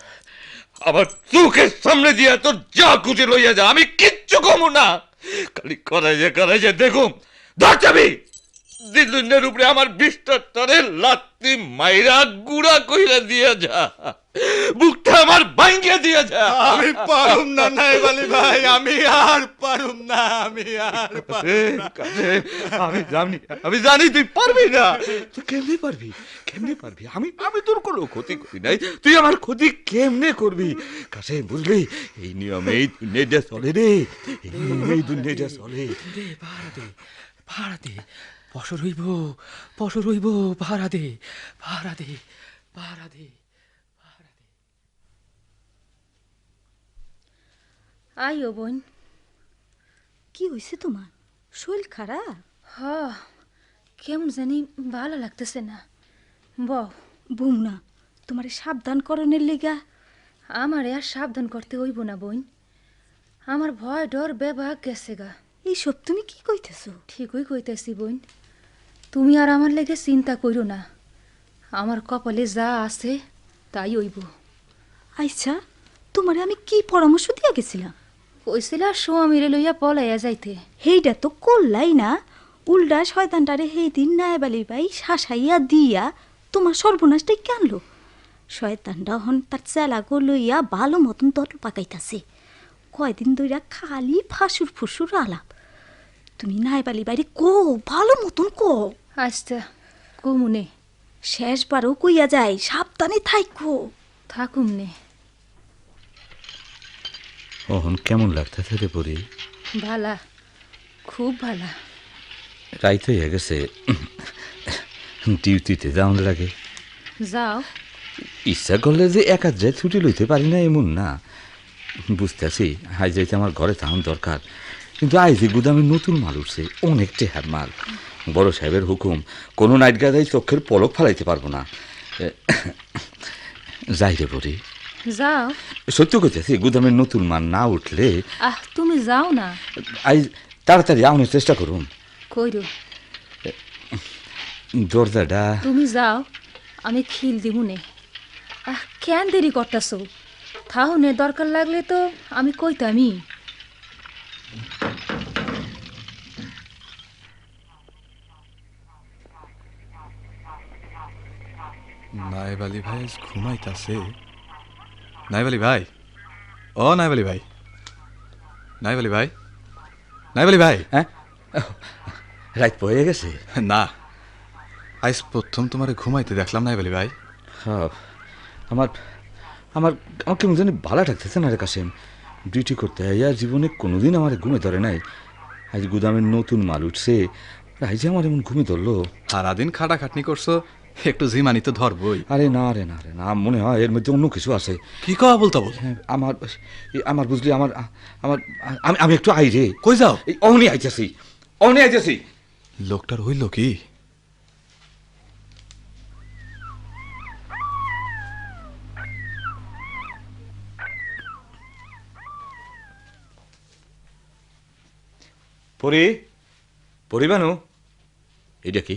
আবার চোখের সামনে দিয়ে তোর যা খুঁজে লইয়া যা, আমি কিচ্ছু কমু না। খালি করাই যে দেখুম, ধর চাবি। দিলুনের উপরে আমার বিষ্টারে লাত্তি মাইরা গুড়া কইরা দিয়া যা, বুকটা আমার ভাঙ্গিয়া দিয়া যা। আমি পারুম না নাইব আলী ভাই, আমি আর পারুম না, আমি আর পারুম না। আমি জানি তুই পারবি না। তুই কেমনে পারবি? আমি তোর কোনো ক্ষতি করি নাই, তুই আমার ক্ষতি কেমনে করবি? কাছে বুঝলি, এই নিয়মেই দুনিয়াটা চলে রে, এই নিয়মেই দুনিয়াটা চলে। দে পাহারা দে, বছর হইব পাহারা দে। আইও বোন। কি হয়েছে তোমার? শরীর খারাপ? হ, কেমন জানি ভালো লাগতেছে না। বউ, বৌমা তোমারে সাবধান করণের লেগা আমারে আর সাবধান করতে হইব না বোন। আমার ভয় ডর বেবাক গেছে গা। এইসব তুমি কি কইতেছো? ঠিকই কইতেছি বোন, তুমি আর আমার লেগে চিন্তা কইরো না। আমার কপালে যা আছে তাই হইব। আচ্ছা, তোমারে আমি কি পরামর্শ দিয়া গেছিলাম? কইছিলা স্বামীরে লইয়া পলাইয়া যাইতে। হেইটা তো করলাই না, উল্টা শয়তানটারে হেই দিন নাইবালি ভাই শাসাইয়া দিয়া তোমার সর্বনাশটাই কেনলো। শয়তানটা হন তার চেলাগো লইয়া ভালো মতন তটল পাকাইতাছে। কয়দিন ধইরা খালি ফাঁসুর ফুসুর আলাপ। তুমি নাইবালি বাইরে কো, ভালো মতন কো। আচ্ছা কমুনে। শেষবারও কইয়া যায়, সাবধানে থাইকো। থাকুম নে। ওহন কেমন লাগতেছে রে পরি? ভালা, খুব ভালা। রাইত হয়ে গেছে, ডিউটিতে যাওয়ার লাগে। যাও। ইচ্ছা করলে যে এক আধ যায় ছুটি লইতে পারি না এমন না। বুঝতেছি আজ যাইতে আমার ঘরে থাকুন দরকার, কিন্তু আজ যে গুদামে নতুন মাল উঠছে, অনেক টেহার মাল। বড় সাহেবের হুকুম, কোনো নাইট গাদাই চোখের পলক ফালাইতে পারবো না। যাই রে পরি। যাও। সত্য কইতেছি, গুদামের নতুন মাল না উঠলে তুমি যাও না। আজ তাড়াতাড়ি আউনের চেষ্টা করুন। কইরো। দরজাটা তুমি যাও, আমি খিল দিমুনে। কেন দেরি করতেছো? থাহুনে দরকার লাগলে তো আমি কইতামই। নাইবালি ভাই ঘুমাইতাছে। নাইবালি ভাই, ও নাইবালি ভাই, নাইবালি ভাই, নাইবালি ভাই। হ্যাঁ, রাত পড়ে গেছে না, আজ প্রথম তোমারে ঘুমাইতে দেখলাম নাইবালি ভাই। হ্যাঁ, আমার আমার আমার কেমন জানি ভালো থাকতেছে না রে কাশেম। ডিউটি করতে হইয়া জীবনে কোনোদিন আমার ঘুমে ধরে নাই। আজ গুদামের নতুন মাল উঠছে, আজ যে আমার এমন ঘুমে ধরলো। সারাদিন খাটাখাটনি করছো, একটু ঝিমানি তো ধরবই। আরে না রে না রে না, মনে হয় এর মধ্যে অন্য কিছু আছে। কি কওয়া বলতা বল? আমার আমার বুঝলি, আমার আমার আমি আমি একটু আই রে। কই যাও? এই অহনি আইতেছি, অহনি আইতেছি। লোকটার হইল কি? পরি, পরিবানু, এটা কি?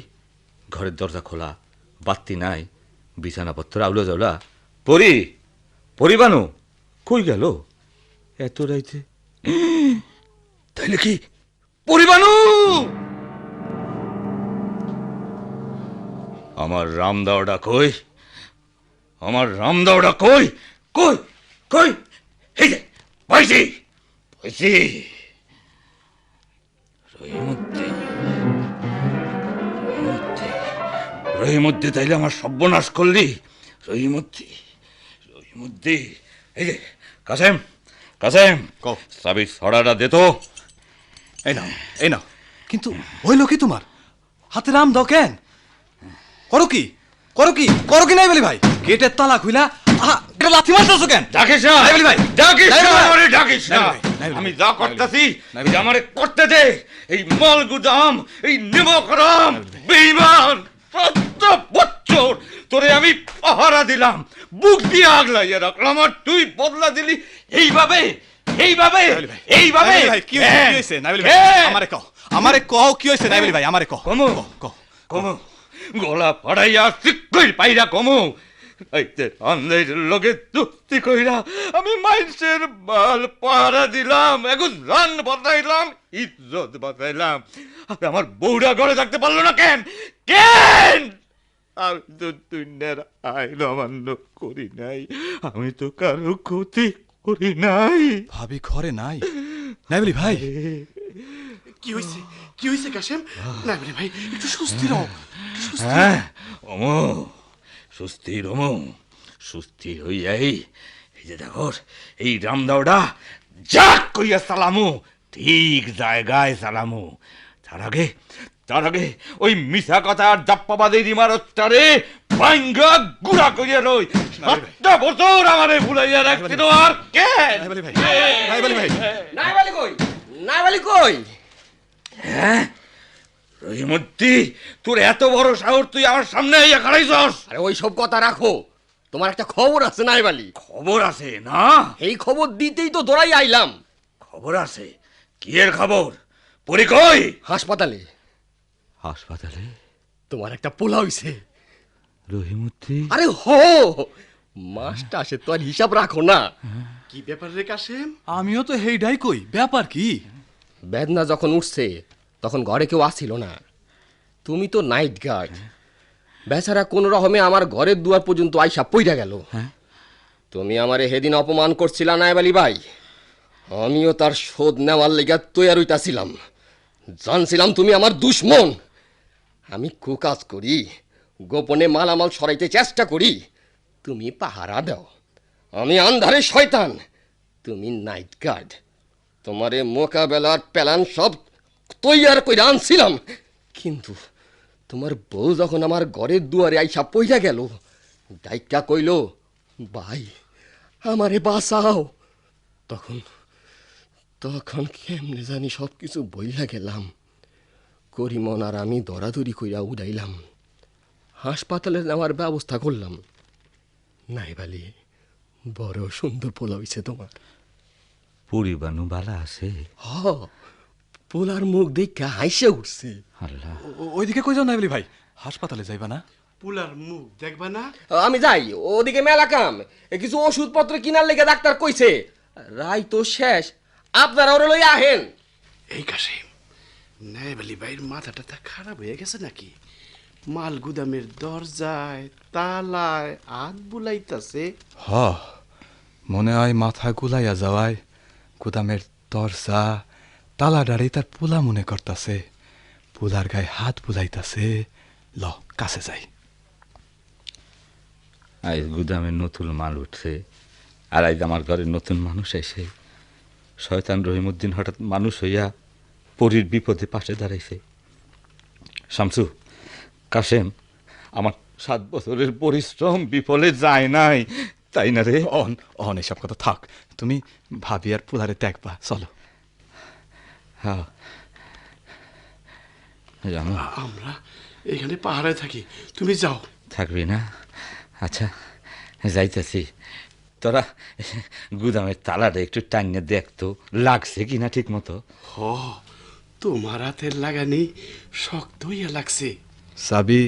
ঘরের দরজা খোলা, বাতি নাই, বিছানাপত্র আউলা জাউলা। পরি, পরিবানু কই গেল এত রাইতে? তাইলে কি পরিবানু? আমার রামদাওটা কই? আমার রামদাওটা কই? কই কই? এই যে পাইছি, পাইছি। রহিমদ্দি, তাইলে আমার সর্বনাশ করলি। রহিমদ্দি, রহিমদ্দি। এই যে কাসেম, কাসেম, চাবি ছড়াটা দে তো। এই নাও, এই নাও। কিন্তু হইল কি তোমার? হাতে রাম দাও কেন? করো কি, করো কি, করো কি নাইবালি ভাই? গেটের তালা খুইলা লাথি মারতেছো কেন? ডাকিস না নাইবালি ভাই, ডাকিস না আমারে, ডাকিস না। আমি যা করতেছি আমারে করতে দে। এই মাল গুদাম, এই নিমকরাম বেঈমান, ১৪ বছর তোরে আমি পাহারা দিলাম, বুক দিয়ে আগলাইয়া রাখলাম, আর তুই বদলা দিলি এইভাবে, এইভাবে, এইভাবে। কি হইছে নাইবালি ভাই? আমারে কও, আমারে কও কি হইছে নাইবালি ভাই? আমারে কও, কমু কমু, গলা ফাড়াইয়া চিক্কই পাইরা কমু। আন্দের লগে দুস্তি কইরা আমি মাইন্সের বাল পাহারা দিলাম, এখন রান বাঁচাইলাম, ইজ্জত বাঁচাইলাম, আর আমার বউরা ঘরে থাকতে পারলো না কেন? কেন? আমি তো দুনিয়ার আইন অমান্য করি নাই, আমি তো কারো ক্ষতি করি নাই। ভাবি ঘরে নাই নাইবালি ভাই? কি হইছে, কি হইছে কাশেম? নাইবালি ভাই একটু সুস্থির হও। হ্যাঁ অমো, সুস্থির অমো, সুস্থির হইয়াই এই যে দেখো, এই রামদাওটা যাক কইয়া সালামু, ঠিক জায়গায় সালামু। তার আগে ওই মিশা কথা আর জাপ্পাবাদের ইমারতটারে ভাঙ্গা গুড়া করিয়া লই। ৭টা বছর আমারে ভুলাইয়া রাখছিল, আর কে? নাইবালি ভাই, নাইবালি ভাই, নাইবালি কই? নাইবালি কই? হ্যাঁ, রহিমদ্দি, তোর এত বড় সাহস, তুই আমার সামনে আইয়া খাড়াইছস? আরে ওই সব কথা রাখো, তোমার একটা খবর আছে নাইবালি। খবর আছে না? এই খবর দিতেই তো দৌড়াই আইলাম। খবর আছে? কি এর খবর? পরি কই? হাসপাতালে। হাসপাতালে? তোমার একটা পোলা হইছে। রহিমদ্দি? আরে হো, মাসটা আসে তো আর হিসাব রাখো না। কি ব্যাপার রে কাশেম? আমিও তো হেইডাই কই, ব্যাপার কি? বেদনা যখন উঠছে তখন ঘরে কেউ আসছিল না। তুমি তো নাইট গার্ড, বেচারা কোন রকমে আমার ঘরের দুয়ার পর্যন্ত আইসা পইরা গেল। তুমি আমারে হেদিন অপমান করছিলা নাইবালি ভাই, আমিও তার শোধ নেওয়ার লেগে তৈয়ার হইতাছিলাম। জানছিলাম তুমি আমার দুশ্মন। আমি কুকাজ করি, গোপনে মালামাল সরাইতে চেষ্টা করি, তুমি পাহারা দাও। আমি আন্ধারে শয়তান, তুমি নাইট গার্ড। তোমারে মোকাবেলার প্ল্যান সব তৈয়ার করে আনছিলাম, কিন্তু তোমার বউ যখন আমার ঘরের দুয়ারে আইসা পইরা গেল, ডাইকা কইল, ভাই আমারে বাঁচাও, তখন তখন কেমনে জানি সব কিছু বইলা গেলাম। করিমন আর আমি দরাদরি কইরা উড়াইলাম, হাসপাতালে নেওয়ার ব্যবস্থা করলাম। নাইবালি, বড় সুন্দর পোলা হইছে তোমার। পরিবানু বালা আছে? হ, পোলার মুখ দেখে হাইসে উঠছে। আল্লাহ। ওইদিকে কই যাও নাইবালি ভাই, হাসপাতালে যাইবা না? পুলার মুখ দেখবা না? আমি যাই, ওদিকে মেলা কাম, কিছু ওষুধপত্র কিনার লেগে ডাক্তার কইছে। রাই তো শেষ, আপনারা ওরে লই আহেন। এই কাশেম, নাইবালি ভাইয়ের মাথাটা তা খারাপ হয়ে গেছে নাকি? মাল গুদামের দরজায় তালায় হাত বুলাইতাছে। হ, মনে হয় মাথা গুলাইয়া যাওয়ায় গুদামের দরজা তালা ডাড়ি তার পোলা মনে করতাছে, পোলার গায়ে হাত বুলাইতাছে। ল, কাছে যাই। আজ গুদামে নতুন মাল উঠছে, আর আজ আমার ঘরে নতুন মানুষ এসে শয়তান রহিমউদ্দিন হঠাৎ মানুষ হইয়া পরীর বিপদে পাশে দাঁড়াইছে। শামসু, কাশেম, আমার 7 বছরের পরিশ্রম বিফলে যায় নাই, তাই না রে? অন এসব কথা থাক, তুমি ভাবি আর পোলারে দেখবা, চলো। হ্যাঁ, জানো আমরা এখানে পাহাড়ে থাকি, তুমি যাও। থাকবি না? আচ্ছা, যাইতেছি। তোরা গুদামের তালাটা একটু টাইনে দেখতো লাগছে কিনা ঠিক মতো। হ, তোমার হাতের লাগানি শক্ত হইয়া লাগছে। চাবি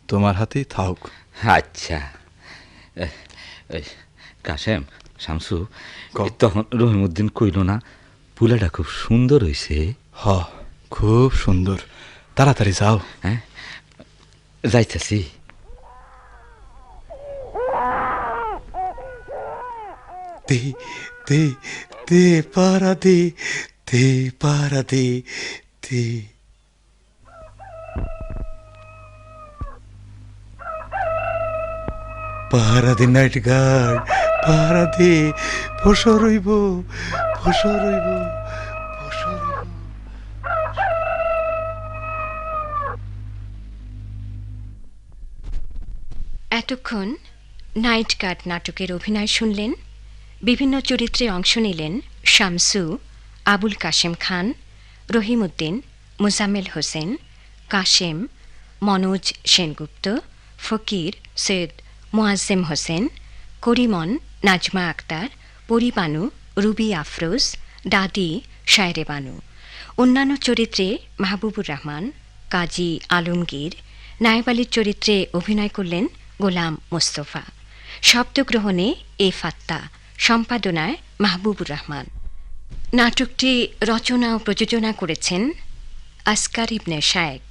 তোমার হাতেই থাক। আচ্ছা। কাশেম, শামসু, তখন রহিমউদ্দিন কইল না পুলাটা খুব সুন্দর হইছে? হ, খুব সুন্দর। তাড়াতাড়ি যাও। হ্যাঁ, যাইতেছি। দে দে দে পারা দে, দে পারা দে, দে। পাহারা দে নাইট গার্ড, পাহারা দে, বসো রইব, বসো রইব, বসো রইব। এতক্ষণ নাইট গার্ড নাটকের অভিনয় শুনলেন। বিভিন্ন চরিত্রে অংশ নিলেন শামসু, আবুল কাশেম খান, রহিমউদ্দিন, মোজাম্মেল হোসেন, কাশেম, মনোজ সেনগুপ্ত, ফকির সৈয়দ মোয়াজ্জেম হোসেন, করিমন, নাজমা আক্তার, পরিবানু, রুবি আফরোজ, দাদি, শায়রে বানু। অন্যান্য চরিত্রে মাহবুবুর রহমান, কাজী আলমগীর, নায়েব আলীর চরিত্রে অভিনয় করলেন গোলাম মোস্তফা। শব্দগ্রহণে এ ফাত্তা, সম্পাদনায় মাহবুবুর রহমান। নাটকটি রচনা ও প্রযোজনা করেছেন আসকার ইবনে শায়েক।